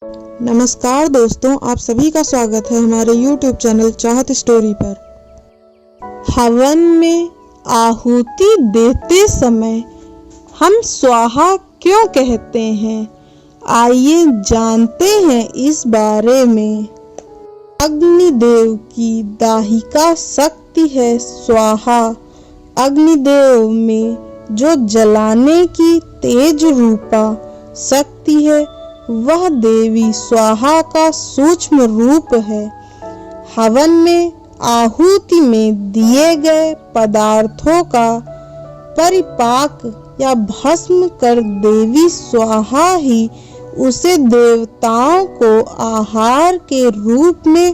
नमस्कार दोस्तों, आप सभी का स्वागत है हमारे YouTube चैनल चाहत स्टोरी पर। हवन में आहुति देते समय हम स्वाहा क्यों कहते हैं, आइए जानते हैं इस बारे में। अग्निदेव की दाहिका शक्ति है स्वाहा। अग्निदेव में जो जलाने की तेज रूपा शक्ति है वह देवी स्वाहा का सूक्ष्म रूप है। हवन में आहुति में दिए गए पदार्थों का परिपाक या भस्म कर देवी स्वाहा ही उसे देवताओं को आहार के रूप में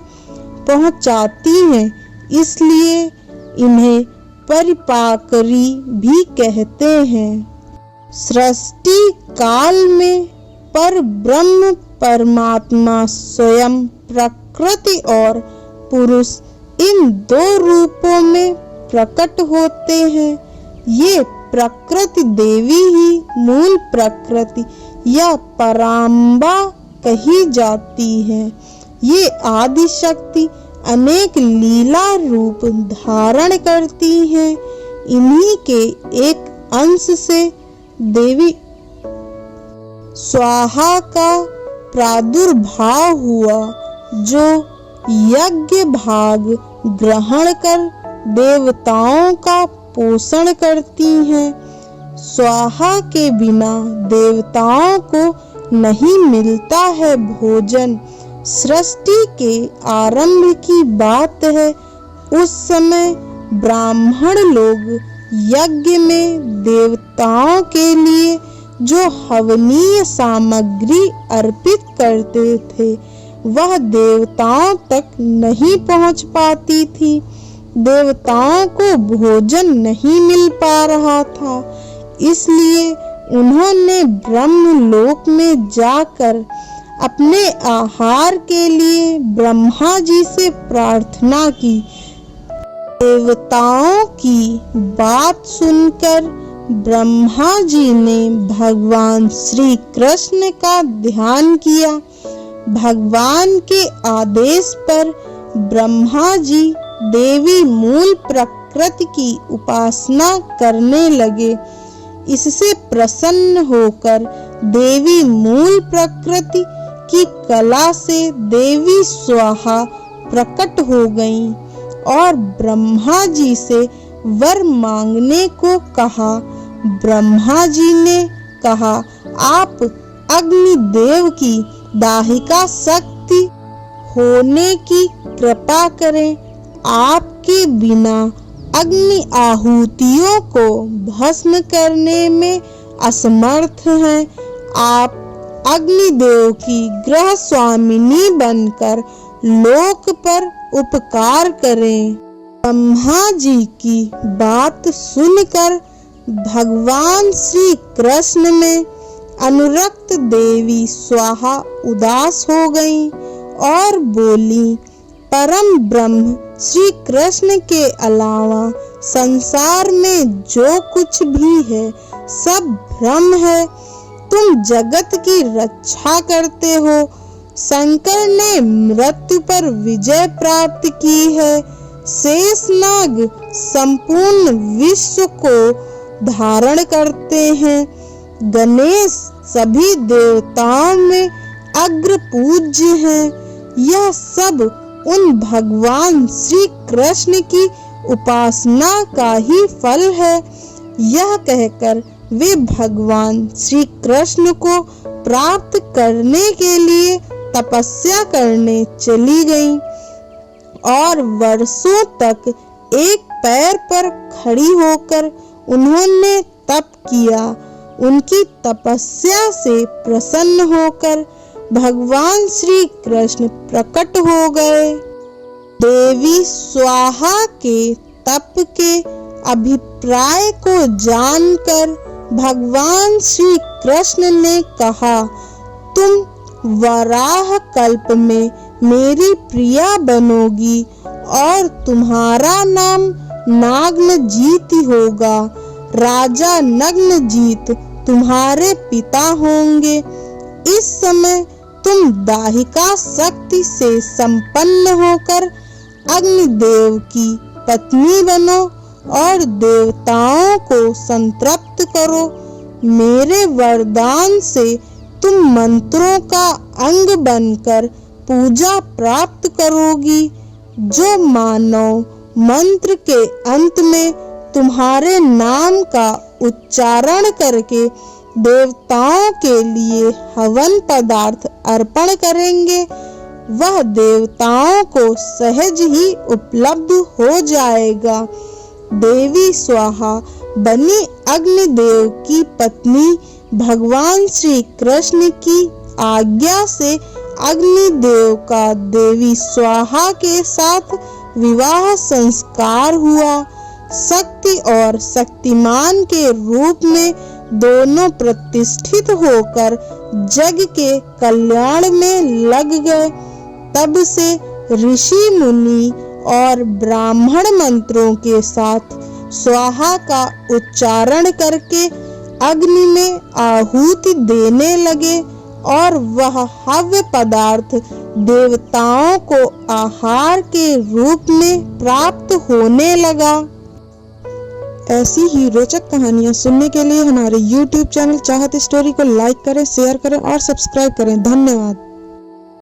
पहुंचाती हैं, इसलिए इन्हें परिपाकरी भी कहते हैं। सृष्टि काल में पर ब्रह्म परमात्मा स्वयं प्रकृति और पुरुष इन दो रूपों में प्रकट होते हैं। ये प्रकृति देवी ही मूल प्रकृति या पराम्बा कही जाती है। ये आदि शक्ति अनेक लीला रूप धारण करती हैं। इन्हीं के एक अंश से देवी स्वाहा का प्रादुर्भाव हुआ, जो यज्ञ भाग ग्रहण कर देवताओं का पोषण करती हैं। स्वाहा के बिना देवताओं को नहीं मिलता है भोजन। सृष्टि के आरंभ की बात है। उस समय ब्राह्मण लोग यज्ञ में देवताओं के लिए जो हवनीय सामग्री अर्पित करते थे वह देवताओं तक नहीं पहुंच पाती थी। देवताओं को भोजन नहीं मिल पा रहा था, इसलिए उन्होंने ब्रह्मलोक में जाकर अपने आहार के लिए ब्रह्मा जी से प्रार्थना की। देवताओं की बात सुनकर ब्रह्मा जी ने भगवान श्री कृष्ण का ध्यान किया। भगवान के आदेश पर ब्रह्मा जी देवी मूल प्रकृति की उपासना करने लगे। इससे प्रसन्न होकर देवी मूल प्रकृति की कला से देवी स्वाहा प्रकट हो गईं और ब्रह्मा जी से वर मांगने को कहा। ब्रह्मा जी ने कहा, आप अग्निदेव की दाहिका शक्ति होने की कृपा करें। आपके बिना अग्नि आहुतियों को भस्म करने में असमर्थ हैं। आप अग्निदेव की गृह स्वामिनी बनकर लोक पर उपकार करें। ब्रह्मा जी की बात सुनकर भगवान श्री कृष्ण में अनुरक्त देवी स्वाहा उदास हो गईं और बोली, परम ब्रह्म श्री कृष्ण के अलावा संसार में जो कुछ भी है सब भ्रम है। तुम जगत की रक्षा करते हो। शंकर ने मृत्यु पर विजय प्राप्त की है। शेषनाग संपूर्ण विश्व को धारण करते हैं। गणेश सभी देवताओं में अग्र पूज्य हैं। यह सब उन भगवान श्री कृष्ण की उपासना का ही फल है। यह कहकर वे भगवान श्री कृष्ण को प्राप्त करने के लिए तपस्या करने चली गईं और वर्षों तक एक पैर पर खड़ी होकर उन्होंने तप किया। उनकी तपस्या से प्रसन्न होकर भगवान श्री कृष्ण प्रकट हो गए। देवी स्वाहा के तप के अभिप्राय को जानकर भगवान श्री कृष्ण ने कहा, तुम वराह कल्प में मेरी प्रिया बनोगी और तुम्हारा नाम नागनजीत होगा। राजा नग्नजीत तुम्हारे पिता होंगे। इस समय तुम दाहिका शक्ति से संपन्न होकर अग्निदेव की पत्नी बनो और देवताओं को संतृप्त करो। मेरे वरदान से तुम मंत्रों का अंग बनकर पूजा प्राप्त करोगी। जो मानव मंत्र के अंत में तुम्हारे नाम का उच्चारण करके देवताओं के लिए हवन पदार्थ अर्पण करेंगे, वह देवताओं को सहज ही उपलब्ध हो जाएगा। देवी स्वाहा बनी अग्निदेव की पत्नी भगवान श्री कृष्ण की आज्ञा से अग्निदेव का देवी स्वाहा के साथ विवाह संस्कार हुआ। शक्ति और शक्तिमान के रूप में दोनों प्रतिष्ठित होकर जग के कल्याण में लग गए। तब से ऋषि मुनि और ब्राह्मण मंत्रों के साथ स्वाहा का उच्चारण करके अग्नि में आहुति देने लगे और वह हव्य पदार्थ देवताओं को आहार के रूप में प्राप्त होने लगा। ऐसी ही रोचक कहानियाँ सुनने के लिए हमारे YouTube चैनल चाहत स्टोरी को लाइक करें, शेयर करें और सब्सक्राइब करें। धन्यवाद।